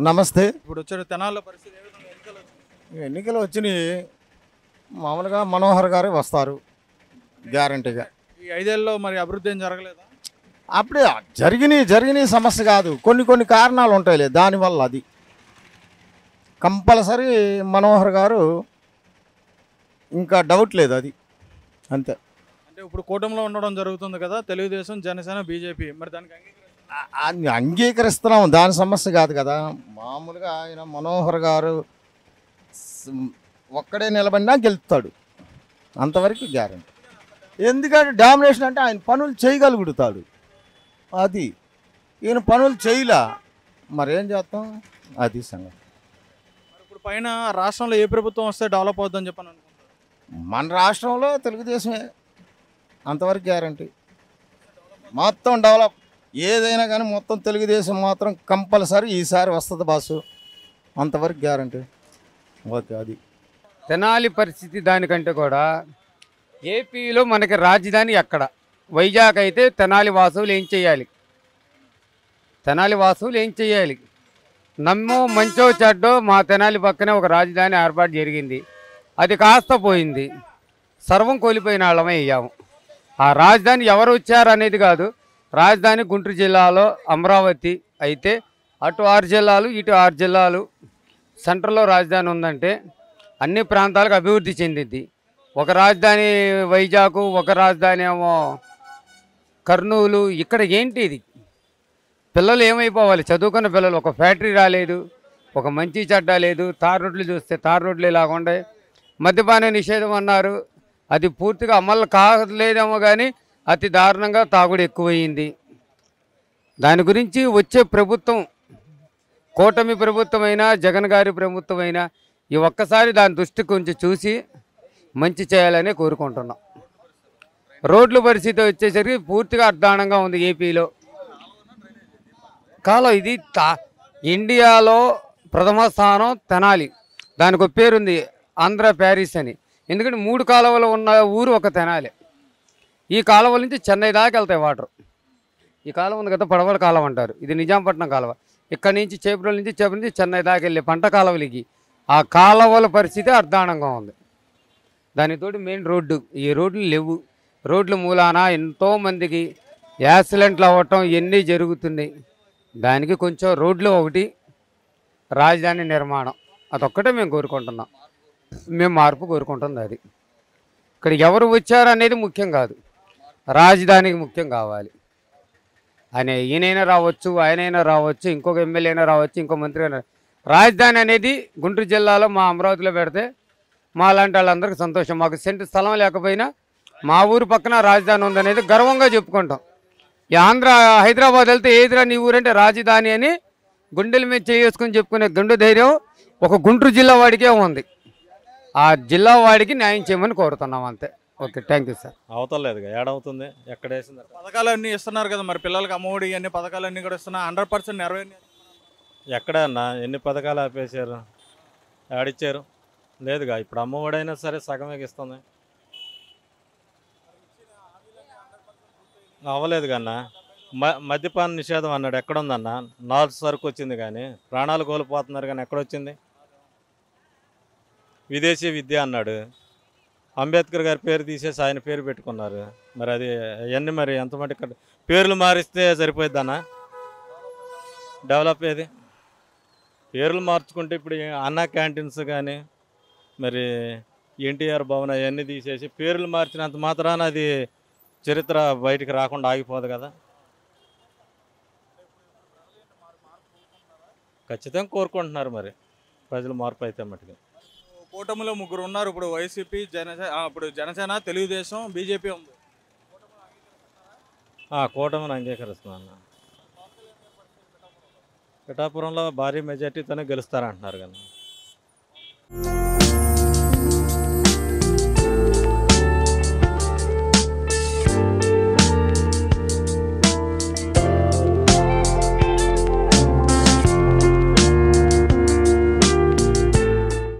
నమస్తే. ఇప్పుడు వచ్చే తెనాలి పరిస్థితి ఎన్నికలు వచ్చినాయి, మామూలుగా మనోహర్ గారు వస్తారు గ్యారంటీగా. ఈ 5 ఏళ్ళలో మరి అభివృద్ధి ఏం జరగలేదా? అప్పుడే జరిగిన సమస్య కాదు, కొన్ని కారణాలు ఉంటాయిలే దానివల్ల. అది కంపల్సరీ మనోహర్ గారు, ఇంకా డౌట్ లేదు అది, అంతే. అంటే ఇప్పుడు కూటమిలో ఉండడం జరుగుతుంది కదా, తెలుగుదేశం, జనసేన, బీజేపీ, మరి దానికి అంగీకరిస్తున్నాం, దాని సమస్య కాదు కదా. మామూలుగా ఆయన మనోహర్ గారు ఒక్కడే నిలబడినా గెలుస్తాడు, అంతవరకు గ్యారెంటీ. ఎందుకంటే డామినేషన్ అంటే ఆయన పనులు చేయగలుగుతాడు, అది ఈయన పనులు చేయలా, మరేం చేస్తాం, అది సంగతి. ఇప్పుడు పైన రాష్ట్రంలో ఏ ప్రభుత్వం వస్తే డెవలప్ అవుతుందని చెప్పని అనుకుంటున్నారు? మన రాష్ట్రంలో తెలుగుదేశమే, అంతవరకు గ్యారంటీ. మొత్తం డెవలప్ ఏదైనా కానీ మొత్తం తెలుగుదేశం మాత్రం కంపల్సరీ ఈసారి వస్తుంది బాసు, అంతవరకు గ్యారంటీ. ఓకే. అది తెనాలి పరిస్థితి దానికంటే కూడా ఏపీలో మనకి రాజధాని ఎక్కడ? వైజాగ్ అయితే తెనాలి వాసువులు ఏం చేయాలి? నమ్మో మంచో చెడ్డో మా తెనాలి పక్కనే ఒక రాజధాని ఏర్పాటు జరిగింది, అది కాస్త పోయింది, సర్వం కోల్పోయిన వాళ్ళమే అయ్యాము. ఆ రాజధాని ఎవరు వచ్చారు అనేది కాదు, రాజధాని గుంటూరు జిల్లాలో అమరావతి అయితే అటు 6 జిల్లాలు ఇటు 6 జిల్లాలు సెంట్రల్లో రాజధాని ఉందంటే అన్ని ప్రాంతాలకు అభివృద్ధి చెందింది. ఒక రాజధాని వైజాగ్, ఒక రాజధాని ఏమో కర్నూలు. ఇక్కడ ఏంటి ఇది? పిల్లలు ఏమైపోవాలి? చదువుకున్న పిల్లలు, ఒక ఫ్యాక్టరీ రాలేదు, ఒక మంచి చెడ్డ లేదు. తార్ రోడ్లు చూస్తే తార్ రోడ్లు ఇలాగుండే. మద్యపాన నిషేధం అన్నారు, అది పూర్తిగా అమలు కాలేదేమో కానీ అతి దారుణంగా తాగుడు ఎక్కువయింది. దాని గురించి వచ్చే ప్రభుత్వం, కూటమి ప్రభుత్వమైనా జగన్ గారి ప్రభుత్వమైనా, ఈ ఒక్కసారి దాని దృష్టి కొంచెం చూసి మంచి చేయాలని కోరుకుంటున్నాం. రోడ్ల పరిస్థితి వచ్చేసరికి పూర్తిగా అర్ధానంగా ఉంది ఏపీలో. కాలం ఇది ఇండియాలో ప్రథమ స్థానం తెనాలి, దానికి ఒక పేరుంది ఆంధ్ర ప్యారిస్ అని. ఎందుకంటే 3 కాలువలు ఉన్న ఊరు ఒక తెనాలి. ఈ కాలువల నుంచి చెన్నై దాకా వెళ్తాయి వాటర్. ఈ కాలువ ఉంది కదా, పడవల కాలువ అంటారు, ఇది నిజాంపట్నం కాలువ. ఇక్కడ నుంచి చేపల నుంచి చెన్నై దాకా వెళ్ళే పంట కాలువలకి ఆ కాలువల పరిస్థితి అర్ధానంగా ఉంది. దానితోటి మెయిన్ రోడ్డు, ఈ రోడ్లు లేవు. రోడ్ల మూలాన ఎంతోమందికి యాక్సిడెంట్లు అవ్వటం ఇవన్నీ జరుగుతున్నాయి. దానికి కొంచెం రోడ్లు ఒకటి, రాజధాని నిర్మాణం, అదొక్కటే మేము కోరుకుంటున్నాం. మేము మార్పు కోరుకుంటుంది. అది ఇక్కడ ఎవరు వచ్చారు అనేది ముఖ్యం కాదు, రాజధానికి ముఖ్యం కావాలి. ఆయన ఈయనైనా రావచ్చు, ఆయనైనా రావచ్చు, ఇంకొక ఎమ్మెల్యే అయినా రావచ్చు, ఇంకో మంత్రి అయినా. రాజధాని అనేది గుంటూరు జిల్లాలో మా అమరావతిలో పెడితే మా లాంటి వాళ్ళందరికీ సంతోషం. మాకు సెంటు స్థలం లేకపోయినా మా ఊరు పక్కన రాజధాని ఉందనేది గర్వంగా చెప్పుకుంటాం. ఈ హైదరాబాద్ వెళ్తే ఏదిరా నీ ఊరంటే రాజధాని అని గుండెల మీద చేసుకుని చెప్పుకునే గుండె ధైర్యం ఒక గుంటూరు జిల్లా వాడికే ఉంది. ఆ జిల్లా వాడికి న్యాయం చేయమని కోరుతున్నాం, అంతే. Okay, thank you sir. అవతలేదు, ఏడవుతుంది, ఎక్కడ వేసింది. పథకాలన్నీ ఇస్తున్నారు కదా, మరి పిల్లలకి అమ్మఒడి అన్ని పథకాలన్నీ కూడా ఇస్తున్నా, 100% నెరవేరు. ఎక్కడన్నా ఎన్ని పథకాలు ఆపేశారు, ఆడిచ్చారు? లేదుగా. ఇప్పుడు అమ్మఒడైనా సరే సగమే ఇస్తుంది, అవ్వలేదు కన్నా. మద్యపాన నిషేధం అన్నాడు, ఎక్కడుందన్న? నార్త్ సరుకు వచ్చింది కానీ ప్రాణాలు కోల్పోతున్నారు, కానీ ఎక్కడొచ్చింది? విదేశీ విద్య అన్నాడు, అంబేద్కర్ గారి పేరు తీసేసి ఆయన పేరు పెట్టుకున్నారు. మరి అది అవన్నీ మరి ఎంత మటుకు పేర్లు మారిస్తే సరిపోయిద్దన్నా డెవలప్ ఏది? పేర్లు మార్చుకుంటే ఇప్పుడు అన్నా క్యాంటీన్స్ కానీ మరి ఎన్టీఆర్ భవన్ అవన్నీ తీసేసి పేర్లు మార్చినంత మాత్రాన అది చరిత్ర బయటికి రాకుండా ఆగిపోదు కదా. ఖచ్చితంగా కోరుకుంటున్నారు మరి ప్రజలు మార్పు అయితే మటుకు. కూటమిలో 3 ఉన్నారు ఇప్పుడు, వైసీపీ, జనసేన, తెలుగుదేశం, బీజేపీ ఉంది. కూటమిని అంగీకరిస్తున్నాను. పిఠాపురంలో భారీ మెజార్టీతోనే గెలుస్తారంటున్నారు కదా.